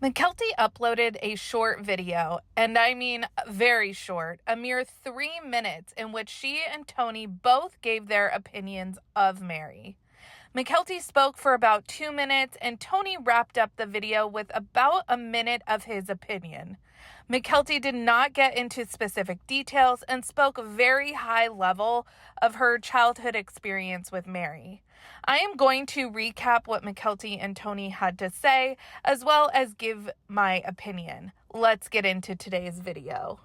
Mykelti uploaded a short video, and I mean very short, a mere 3 minutes, in which she and Tony both gave their opinions of Meri. Mykelti spoke for about 2 minutes, and Tony wrapped up the video with about a minute of his opinion. Mykelti did not get into specific details and spoke very high level of her childhood experience with Meri. I am going to recap what Mykelti and Tony had to say, as well as give my opinion. Let's get into today's video.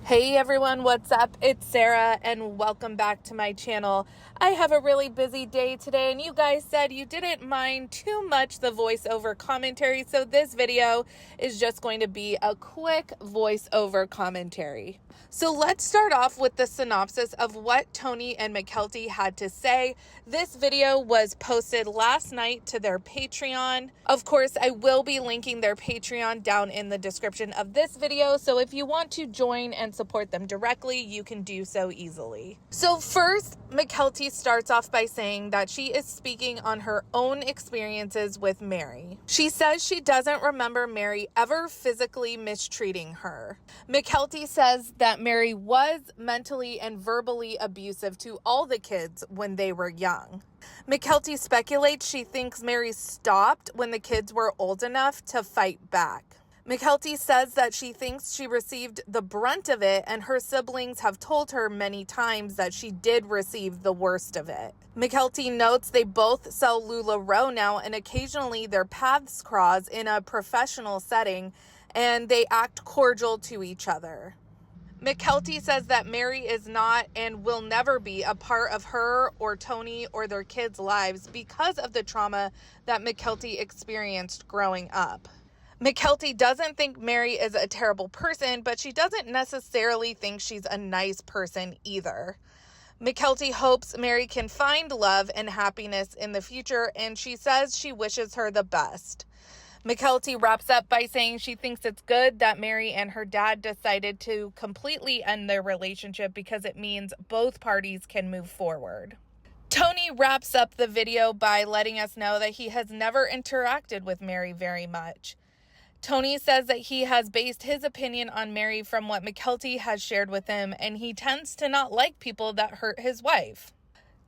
Hey everyone, what's up? It's Sarah and welcome back to my channel. I have a really busy day today and you guys said you didn't mind too much the voiceover commentary, so this video is just going to be a quick voiceover commentary. So let's start off with the synopsis of what Tony and Mykelti had to say. This video was posted last night to their Patreon. Of course, I will be linking their Patreon down in the description of this video, so if you want to join and support them directly, you can do so easily. So first, Mykelti starts off by saying that she is speaking on her own experiences with Meri. She says she doesn't remember Meri ever physically mistreating her. Mykelti says that Meri was mentally and verbally abusive to all the kids when they were young. Mykelti speculates she thinks Meri stopped when the kids were old enough to fight back. Mykelti says that she thinks she received the brunt of it, and her siblings have told her many times that she did receive the worst of it. Mykelti notes they both sell LuLaRoe now, and occasionally their paths cross in a professional setting, and they act cordial to each other. Mykelti says that Meri is not and will never be a part of her or Tony or their kids' lives because of the trauma that Mykelti experienced growing up. Mykelti doesn't think Meri is a terrible person, but she doesn't necessarily think she's a nice person either. Mykelti hopes Meri can find love and happiness in the future, and she says she wishes her the best. Mykelti wraps up by saying she thinks it's good that Meri and her dad decided to completely end their relationship because it means both parties can move forward. Tony wraps up the video by letting us know that he has never interacted with Meri very much. Tony says that he has based his opinion on Meri from what Mykelti has shared with him, and he tends to not like people that hurt his wife.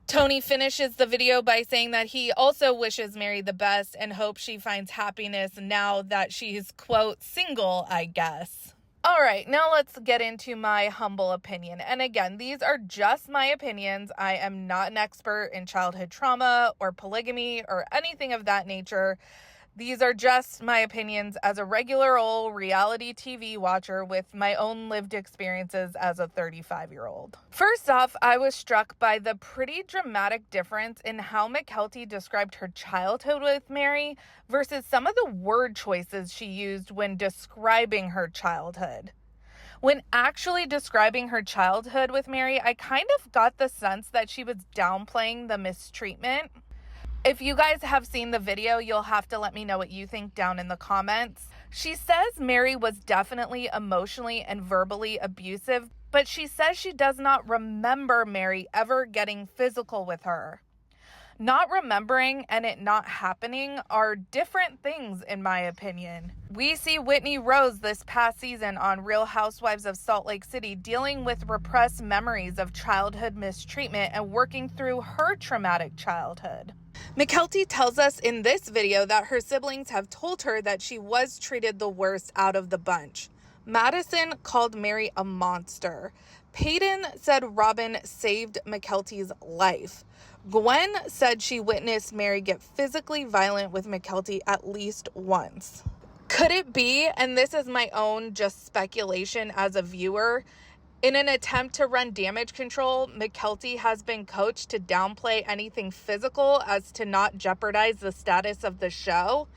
Tony finishes the video by saying that he also wishes Meri the best and hopes she finds happiness now that she's, quote, single, I guess. All right, now let's get into my humble opinion. And again, these are just my opinions. I am not an expert in childhood trauma or polygamy or anything of that nature. These are just my opinions as a regular old reality TV watcher with my own lived experiences as a 35-year-old. First off, I was struck by the pretty dramatic difference in how Mykelti described her childhood with Meri versus some of the word choices she used when describing her childhood. When actually describing her childhood with Meri, I kind of got the sense that she was downplaying the mistreatment. If you guys have seen the video, you'll have to let me know what you think down in the comments. She says Meri was definitely emotionally and verbally abusive, but she says she does not remember Meri ever getting physical with her. Not remembering and it not happening are different things in my opinion. We see Whitney Rose this past season on Real Housewives of Salt Lake City dealing with repressed memories of childhood mistreatment and working through her traumatic childhood. Mykelti tells us in this video that her siblings have told her that she was treated the worst out of the bunch. Madison called Meri a monster. Peyton said Robin saved Mykelti's life. Gwen said she witnessed Meri get physically violent with Mykelti at least once. Could it be, and this is my own just speculation as a viewer, in an attempt to run damage control, Mykelti has been coached to downplay anything physical as to not jeopardize the status of the show?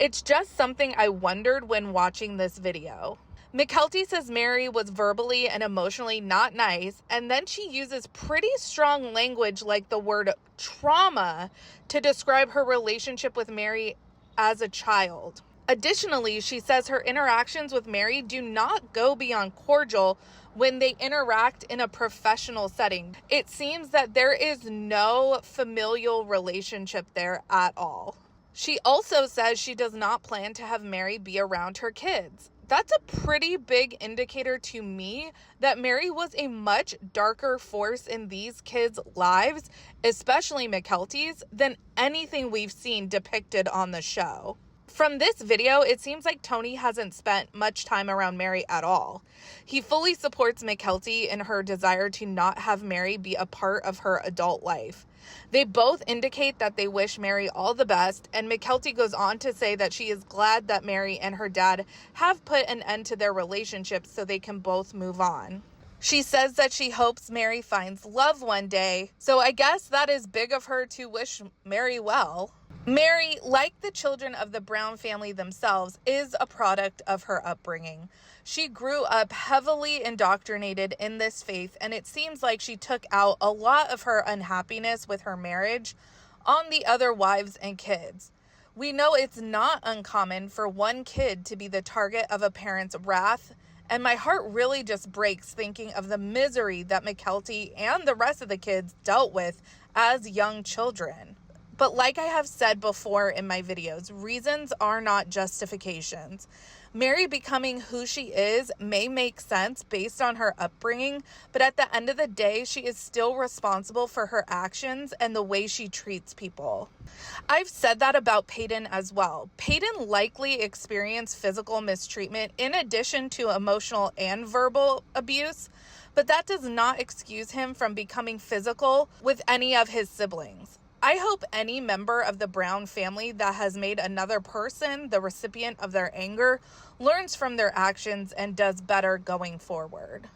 It's just something I wondered when watching this video. Mykelti says Meri was verbally and emotionally not nice, and then she uses pretty strong language like the word trauma to describe her relationship with Meri as a child. Additionally, she says her interactions with Meri do not go beyond cordial when they interact in a professional setting. It seems that there is no familial relationship there at all. She also says she does not plan to have Meri be around her kids. That's a pretty big indicator to me that Meri was a much darker force in these kids' lives, especially Mykelti's, than anything we've seen depicted on the show. From this video, it seems like Tony hasn't spent much time around Meri at all. He fully supports Mykelti in her desire to not have Meri be a part of her adult life. They both indicate that they wish Meri all the best, and Mykelti goes on to say that she is glad that Meri and her dad have put an end to their relationship so they can both move on. She says that she hopes Meri finds love one day, so I guess that is big of her to wish Meri well. Meri, like the children of the Brown family themselves, is a product of her upbringing. She grew up heavily indoctrinated in this faith, and it seems like she took out a lot of her unhappiness with her marriage on the other wives and kids. We know it's not uncommon for one kid to be the target of a parent's wrath, and my heart really just breaks thinking of the misery that Mykelti and the rest of the kids dealt with as young children. But like I have said before in my videos, reasons are not justifications. Meri becoming who she is may make sense based on her upbringing, but at the end of the day, she is still responsible for her actions and the way she treats people. I've said that about Padron as well. Padron likely experienced physical mistreatment in addition to emotional and verbal abuse, but that does not excuse him from becoming physical with any of his siblings. I hope any member of the Brown family that has made another person the recipient of their anger learns from their actions and does better going forward.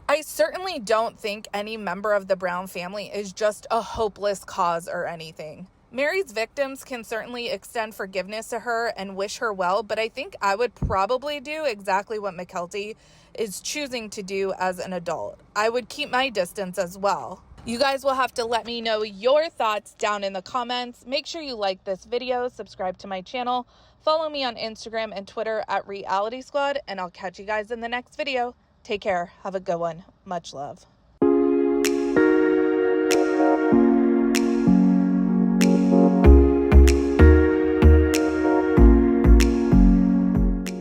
I certainly don't think any member of the Brown family is just a hopeless cause or anything. Meri's victims can certainly extend forgiveness to her and wish her well, but I think I would probably do exactly what Mykelti is choosing to do as an adult. I would keep my distance as well. You guys will have to let me know your thoughts down in the comments. Make sure you like this video, subscribe to my channel, follow me on Instagram and Twitter at realiteasquad, and I'll catch you guys in the next video. Take care. Have a good one. Much love.